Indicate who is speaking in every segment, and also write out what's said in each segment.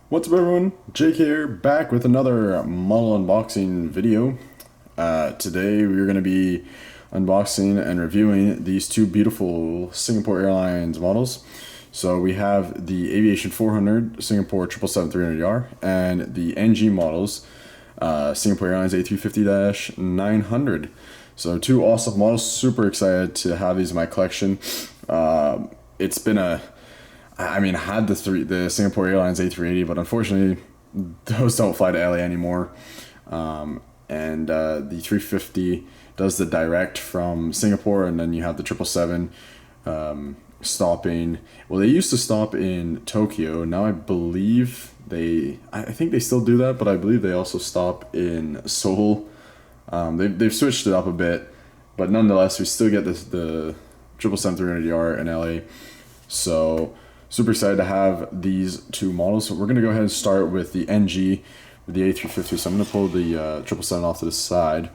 Speaker 1: What's up everyone, Jake here, back with another model unboxing video. Today we're going to be unboxing and reviewing these two beautiful Singapore Airlines models. So we have the Aviation400 Singapore 777-300ER and the NG models Singapore Airlines A350-900. So two awesome models, super excited to have these in my collection. It's been I had the Singapore Airlines A380, but unfortunately those don't fly to LA anymore. The 350 does the direct from Singapore, and then you have the 777 stopping. Well, they used to stop in Tokyo. Now I believe I think they still do that, but I believe they also stop in Seoul. They've switched it up a bit, but nonetheless we still get the 777-300ER in LA. So super excited to have these two models. So we're going to go ahead and start with the NG, with the A350. So I'm going to pull the 777 off to the side.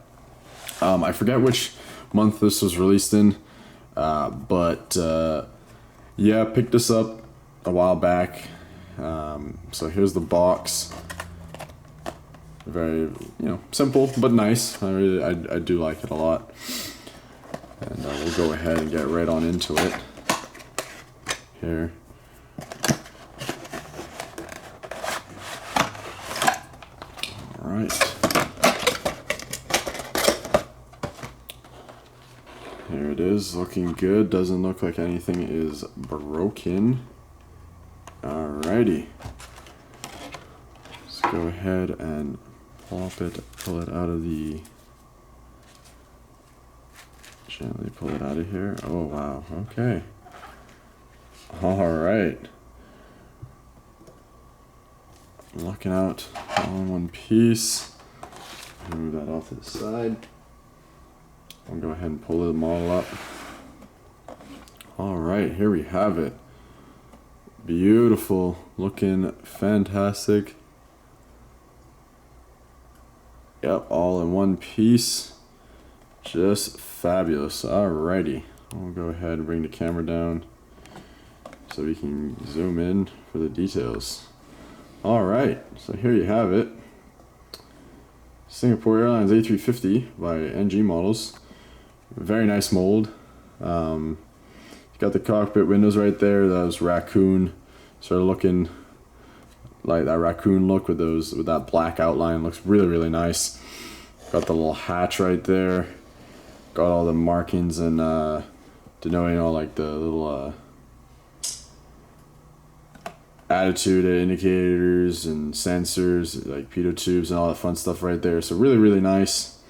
Speaker 1: I forget which month this was released in, but yeah, picked this up a while back. So here's the box. Very, simple but nice. I do like it a lot. And we'll go ahead and get right on into it here. Alright. Here it is, looking good. Doesn't look like anything is broken. Alrighty. Let's go ahead and pull it out of the... Gently pull it out of here. Oh wow, okay. Alright. Locking out all in one piece. Move that off to the side. I'll go ahead and pull the model up. Alright, here we have it. Beautiful, looking fantastic. Yep, all in one piece. Just fabulous. Alrighty. I'll go ahead and bring the camera down so we can zoom in for the details. Alright, so here you have it. Singapore Airlines A350 by NG Models. Very nice mold. Got the cockpit windows right there. That was raccoon, sort of looking like that raccoon look with that black outline. Looks really, really nice. Got the little hatch right there. Got all the markings and denoting all like the little attitude indicators and sensors, like pitot tubes and all that fun stuff right there. So really, really nice.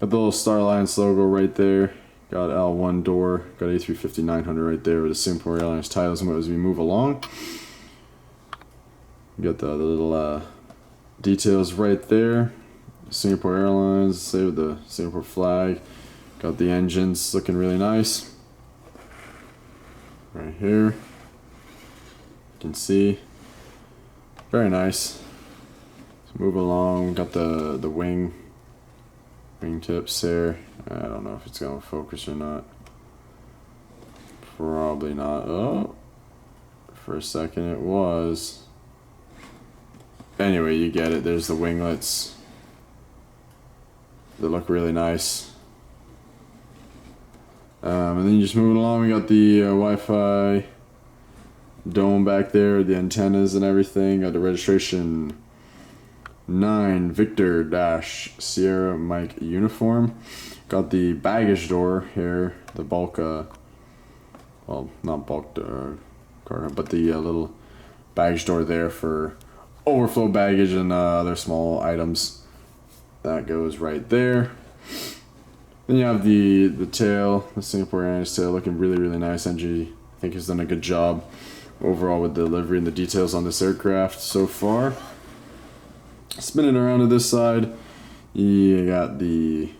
Speaker 1: Got the little Star Alliance logo right there. Got L1 door. Got A350-900 right there with the Singapore Airlines titles as we move along. Got the little details right there. Singapore Airlines, say with the Singapore flag. Got the engines looking really nice. Right here. You can see. Very nice. Let's move along. Got the wing tips there. I don't know if it's gonna focus or not. Probably not. Oh, for a second it was. Anyway, you get it. There's the winglets. They look really nice. And then you just moving along. We got the Wi-Fi dome back there, the antennas and everything. Got the registration 9 Victor Dash Sierra Mike uniform. Got the baggage door here, the bulk well, not bulk cargo, but the little baggage door there for overflow baggage and other small items. That goes right there. Then you have the tail, the Singapore Airlines tail, looking really, really nice. NG, I think, has done a good job overall with the delivery and the details on this aircraft so far. Spinning around to this side, you got the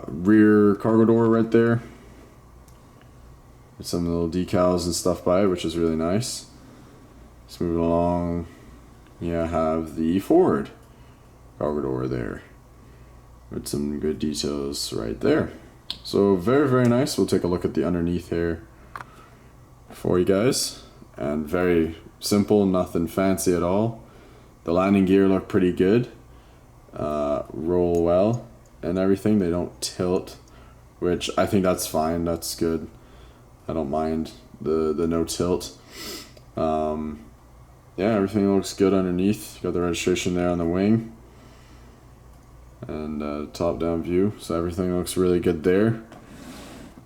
Speaker 1: rear cargo door right there. With some little decals and stuff by it, which is really nice. Let's move along. You have the forward cargo door there with some good details right there. So very, very nice. We'll take a look at the underneath here for you guys, and very simple, nothing fancy at all. The landing gear look pretty good, roll well and everything. They don't tilt, which I think that's fine, that's good. I don't mind the no tilt. Yeah, everything looks good underneath. You got the registration there on the wing and top down view, so everything looks really good there.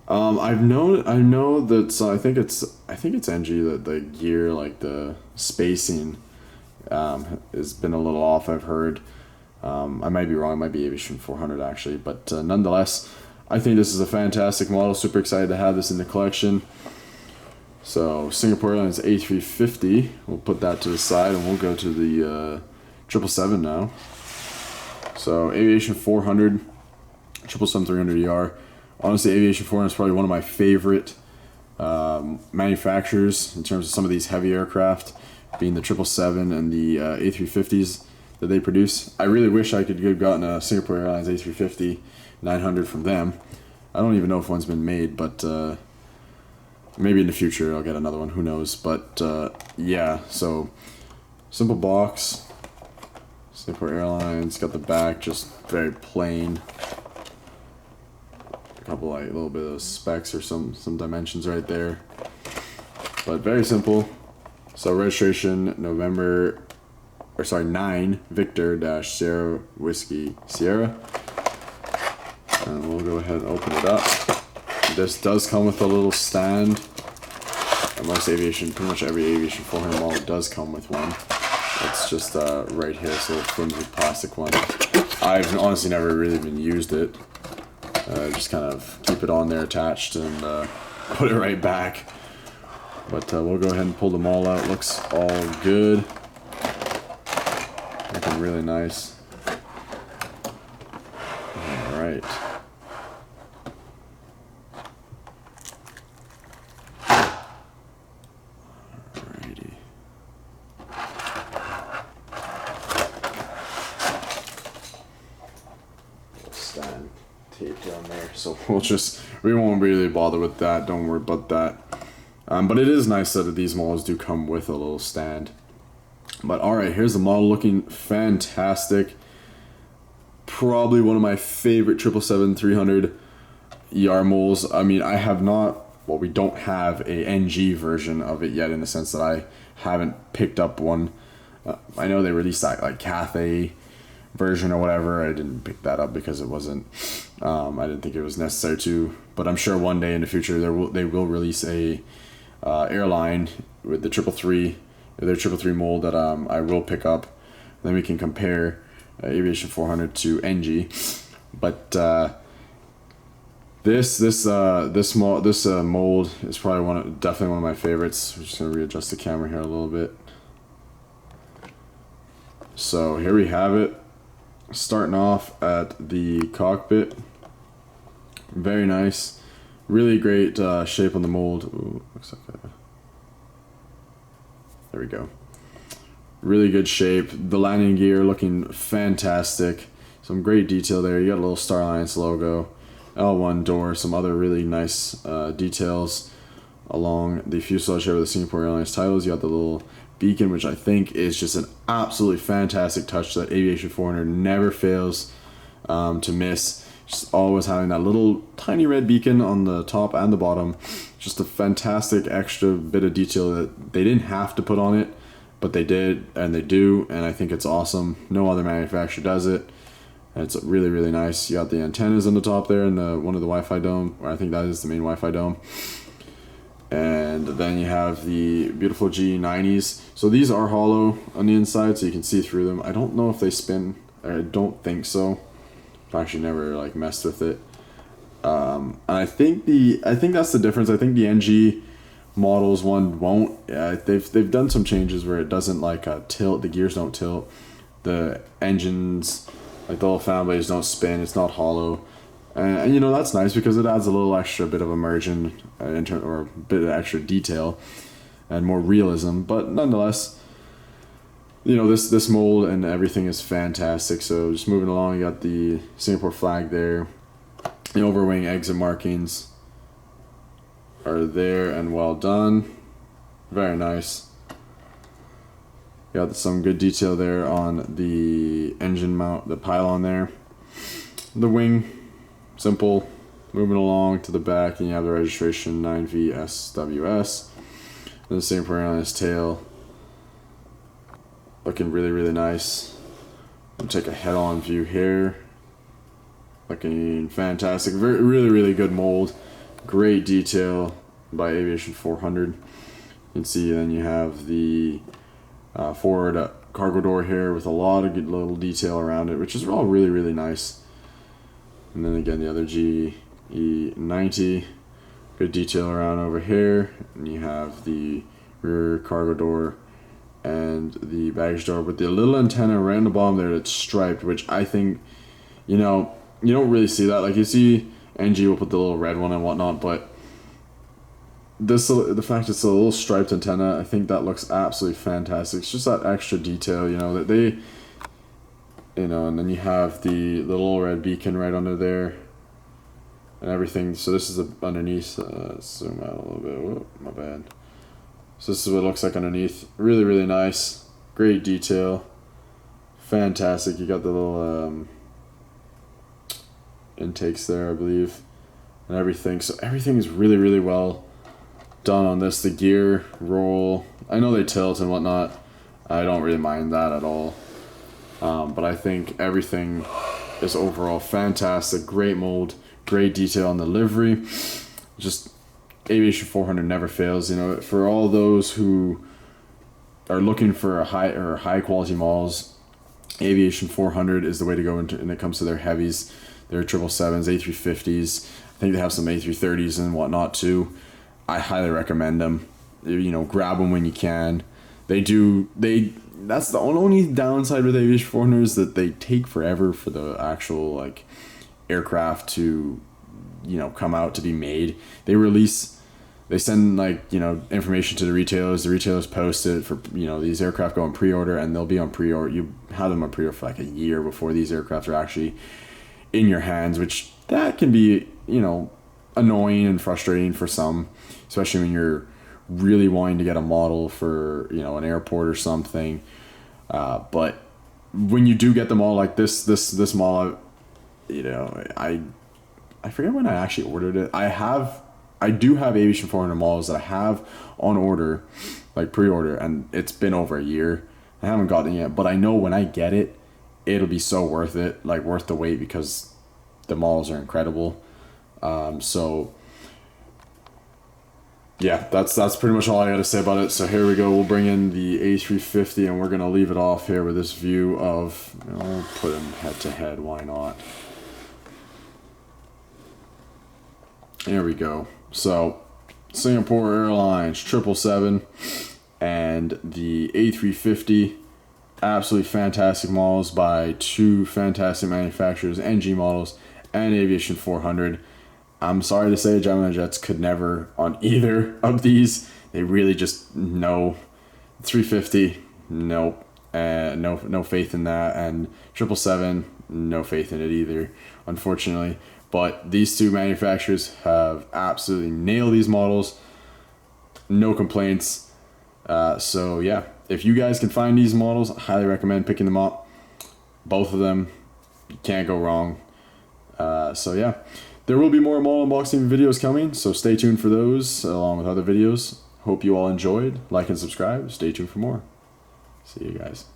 Speaker 1: I know that, so I think it's NG that the gear, like the spacing, has been a little off, I've heard. I might be wrong, it might be Aviation400 actually, but nonetheless, I think this is a fantastic model. Super excited to have this in the collection. So Singapore Airlines A350, we'll put that to the side and we'll go to the 777 now. So Aviation400, 777-300ER. Honestly, Aviation400 is probably one of my favorite manufacturers in terms of some of these heavy aircraft, being the 777 and the A350s that they produce. I really wish I could have gotten a Singapore Airlines A350-900 from them. I don't even know if one's been made, but maybe in the future I'll get another one, who knows. But yeah, so simple box, Singapore Airlines, got the back just very plain. Couple like a little bit of specs or some dimensions right there, but very simple. So registration November, or sorry, 9 Victor dash Sierra Whiskey Sierra, and we'll go ahead and open it up. This does come with a little stand, and most Aviation, pretty much every Aviation400 model does come with one. It's just right here, it's a little flimsy plastic one. I've honestly never really even used it. Just kind of keep it on there attached and put it right back. But we'll go ahead and pull them all out. Looks all good. Looking really nice. Alright. Alrighty. Stand tape down there, so we won't really bother with that, don't worry about that. But it is nice that these models do come with a little stand. But alright, here's the model, looking fantastic. Probably one of my favorite 777-300 ER molds. I mean, I have not, well, we don't have a NG version of it yet, in the sense that I haven't picked up one. I know they released that like Cathay version or whatever. I didn't pick that up because it wasn't, I didn't think it was necessary to, but I'm sure one day in the future they will release a airline with the 333, their 333 mold that I will pick up. Then we can compare Aviation400 to NG. But this mold is probably definitely one of my favorites. I'm just gonna readjust the camera here a little bit. So here we have it. Starting off at the cockpit, very nice, really great shape on the mold. Ooh, looks like there we go. Really good shape. The landing gear looking fantastic. Some great detail there. You got a little Star Alliance logo, L1 door, some other really nice details along the fuselage here with the Singapore Airlines titles. You got the little beacon, which I think is just an absolutely fantastic touch that Aviation400 never fails to miss. Just always having that little tiny red beacon on the top and the bottom. Just a fantastic extra bit of detail that they didn't have to put on it, but they did, and they do, and I think it's awesome. No other manufacturer does it, and it's really, really nice. You got the antennas on the top there and one of the Wi-Fi dome, or I think that is the main Wi-Fi dome. And then you have the beautiful G90s. So these are hollow on the inside, so you can see through them. I don't know if they spin. I don't think so. I've actually never like messed with it. And I think that's the difference. I think the NG models one won't. They've done some changes where it doesn't like tilt. The gears don't tilt. The engines, like the little fan blades, don't spin. It's not hollow. And you know, that's nice because it adds a little extra bit of immersion or a bit of extra detail and more realism. But nonetheless, you know, this mold and everything is fantastic. So just moving along, you got the Singapore flag there. The overwing exit markings are there and well done. Very nice. Got some good detail there on the engine mount, the pylon there. The wing, simple. Moving along to the back, and you have the registration 9VSWS. And the Singapore Airlines tail. Looking really, really nice. I'll take a head-on view here. Looking fantastic. Really, really good mold. Great detail by Aviation400. You can see then you have the forward cargo door here with a lot of good little detail around it, which is all really, really nice. And then again, the other GE90. Good detail around over here. And you have the rear cargo door and the baggage door with the little antenna right on the bottom there that's striped, which I think, you know, you don't really see that. Like, you see NG will put the little red one and whatnot, but this, the fact it's a little striped antenna, I think that looks absolutely fantastic. It's just that extra detail, you know, that they, you know, and then you have the little red beacon right under there and everything. So this is underneath. Zoom out a little bit. Whoop, my bad. So this is what it looks like underneath. Really, really nice. Great detail. Fantastic. You got the little intakes there, I believe, and everything. So everything is really, really well done on this. The gear roll, I know they tilt and whatnot. I don't really mind that at all. But I think everything is overall fantastic. Great mold, great detail on the livery. Just Aviation400 never fails. You know, for all those who are looking for high quality models, Aviation400 is the way to go when it comes to their heavies, their 777s, A350s. I think they have some A330s and whatnot too. I highly recommend them. You know, grab them when you can. That's the only downside with Aviation400 is that they take forever for the actual like aircraft to, you know, come out to be made. They send like, you know, information to the retailers post it for, you know, these aircraft go on pre-order, and they'll be on pre-order. You have them on pre-order for like a year before these aircraft are actually in your hands, which that can be, you know, annoying and frustrating for some, especially when you're really wanting to get a model for, you know, an airport or something. But when you do get the model like this model, you know, I forget when I actually ordered it. I do have Aviation400 models that I have on order, like pre-order, and it's been over a year. I haven't gotten it yet, but I know when I get it, it'll be so worth it, like worth the wait, because the models are incredible. So yeah, that's pretty much all I gotta say about it. So here we go. We'll bring in the A350, and we're gonna leave it off here with this view of, you know, put them head to head. Why not? There we go. So Singapore Airlines 777 and the A350, absolutely fantastic models by two fantastic manufacturers, NG Models and Aviation400. I'm sorry to say Gemini Jets could never on either of these. They really just, no. 350, nope. No faith in that. And 777, no faith in it either, unfortunately. But these two manufacturers have absolutely nailed these models. No complaints. So yeah, if you guys can find these models, I highly recommend picking them up. Both of them, you can't go wrong. So yeah, there will be more model unboxing videos coming, so stay tuned for those along with other videos. Hope you all enjoyed. Like and subscribe. Stay tuned for more. See you guys.